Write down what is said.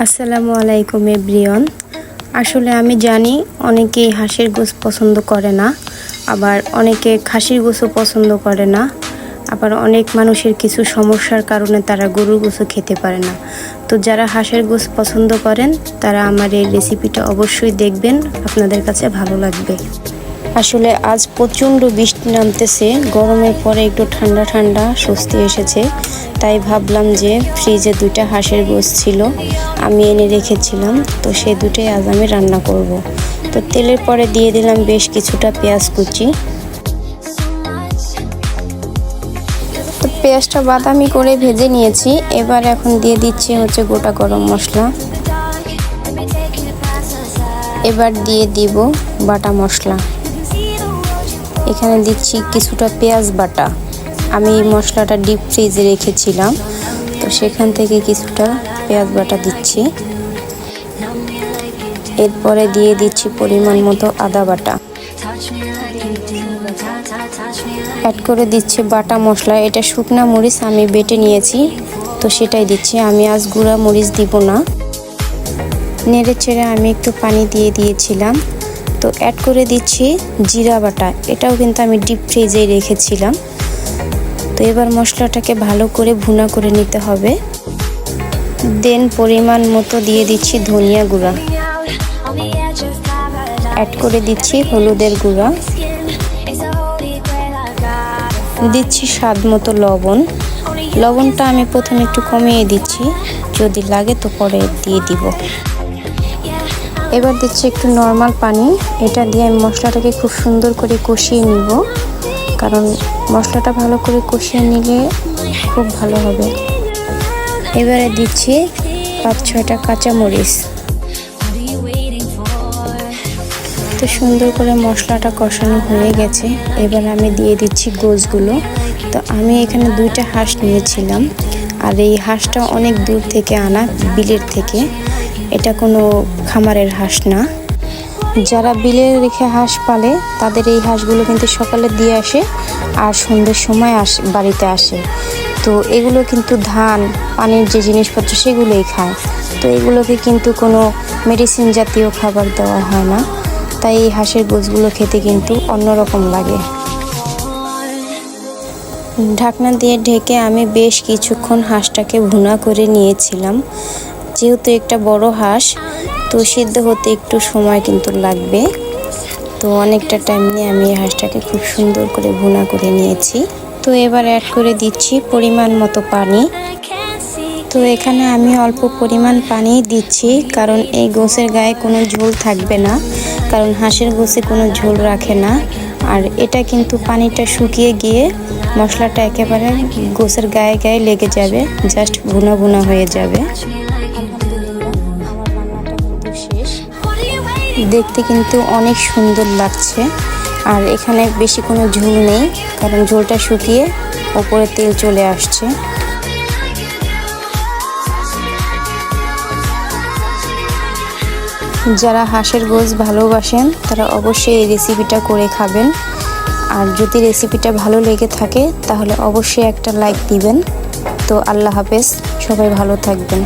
আসসালামু আলাইকুম এভরিওয়ান। আসলে আমি জানি অনেকেই হাঁসের গোশ পছন্দ করে না, আবার অনেকে খাসির গোশও পছন্দ করে না, আবার অনেক মানুষের কিছু সমস্যার কারণে তারা গরুর গোশও খেতে পারে না। তো যারা হাঁসের গোশ পছন্দ করেন তারা আমার এই রেসিপিটা অবশ্যই দেখবেন, আপনাদের কাছে ভালো লাগবে। আসলে আজ প্রচণ্ড বৃষ্টি নামতেছে, গরমের পরে একটু ঠান্ডা ঠান্ডা স্বস্তি এসেছে, তাই ভাবলাম যে ফ্রিজে 2টা হাঁসের গোশ ছিল, আমি এনে রেখেছিলাম, তো সেই দুটোই আজ আমি রান্না করব। তো তেলের পরে দিয়ে দিলাম বেশ কিছুটা পেঁয়াজ কুচি। তো পেঁয়াজটা বাদামি করে ভেজে নিয়েছি। এবার এখন দিয়ে দিচ্ছি গোটা গরম মশলা। এবার দিয়ে দিব বাটা মশলা। এখানে দিচ্ছি কিছুটা পেঁয়াজ বাটা। আমি এই মশলাটা ডিপ ফ্রিজে রেখেছিলাম, তো সেখান থেকে কিছুটা পেঁয়াজ বাটা দিচ্ছি। এরপরে দিয়ে দিচ্ছি পরিমাণ মতো আদা বাটা। অ্যাড করে দিচ্ছি বাটা মশলা। এটা শুকনা মরিচ আমি বেটে নিয়েছি, তো সেটাই দিচ্ছি, আমি আজ গুঁড়া মরিচ দিব না। নেড়ে চেড়ে আমি একটু পানি দিয়ে দিয়েছিলাম। তো অ্যাড করে দিচ্ছি জিরা বাটা। এটাও কিন্তু আমি ডিপ ফ্রিজেই রেখেছিলাম। তো এবার মশলাটাকে ভালো করে ভুনা করে নিতে হবে। দেন পরিমাণ মতো দিয়ে দিচ্ছি ধনিয়া গুঁড়া। অ্যাড করে দিচ্ছি হলুদের গুঁড়া। দিচ্ছি স্বাদ মতো লবণ। লবণটা আমি প্রথমে একটু কমিয়ে দিচ্ছি, যদি লাগে তো পরে দিয়ে দিব। এবার দিচ্ছি একটু নর্মাল পানি। এটা দিয়ে আমি মশলাটাকে খুব সুন্দর করে কষিয়ে নিব, কারণ মশলাটা ভালো করে কষিয়ে নিলে খুব ভালো হবে। এবারে দিচ্ছি 5-6টা কাঁচামরিচ। তো সুন্দর করে মশলাটা কষানো হয়ে গেছে। এবার আমি দিয়ে দিচ্ছি গোশগুলো। তো আমি এখানে 2টা হাঁস নিয়েছিলাম, আর এই হাঁসটা অনেক দূর থেকে আনা, বিলের থেকে। এটা কোনো খামারের হাঁস না। যারা বিলে রেখে হাঁস পালে তাদের এই হাঁসগুলো কিন্তু সকালে দিয়ে আসে আর সন্ধ্যের সময় বাড়িতে আসে। তো এগুলো কিন্তু ধান, পানির যে জিনিসপত্র সেগুলোই খায়। তো এগুলোকে কিন্তু কোনো মেডিসিন জাতীয় খাবার দেওয়া হয় না, তাই এই হাঁসের গোশগুলো খেতে কিন্তু অন্যরকম লাগে। ঢাকনা দিয়ে ঢেকে আমি বেশ কিছুক্ষণ হাঁসটাকে ভুনা করে নিয়েছিলাম। যেহেতু একটা বড় হাঁস, তো সিদ্ধ হতে একটু সময় কিন্তু লাগবে। তো অনেকটা টাইম নিয়ে আমি এই হাঁসটাকে খুব সুন্দর করে ভুনা করে নিয়েছি। তো এবার অ্যাড করে দিচ্ছি পরিমাণ মতো পানি। তো এখানে আমি অল্প পরিমাণ পানি দিচ্ছি, কারণ এই গোশের গায়ে কোনো ঝোল থাকবে না, কারণ হাঁসের গোশে কোনো ঝোল রাখে না। আর এটা কিন্তু পানিটা শুকিয়ে গিয়ে মশলাটা একেবারে গোশের গায়ে গায়ে লেগে যাবে, জাস্ট ভুনা ভুনা হয়ে যাবে। দেখতে কিন্তু অনেক সুন্দর লাগছে। আর এখানে বেশি কোনো ঝোল নেই, কারণ ঝোলটা শুকিয়ে ওপরে তেল চলে আসছে। যারা হাঁসের গোশ ভালোবাসেন তারা অবশ্যই এই রেসিপিটা করে খাবেন। আর যদি রেসিপিটা ভালো লেগে থাকে তাহলে অবশ্যই একটা লাইক দিবেন। তো আল্লাহ হাফেজ, সবাই ভালো থাকবেন।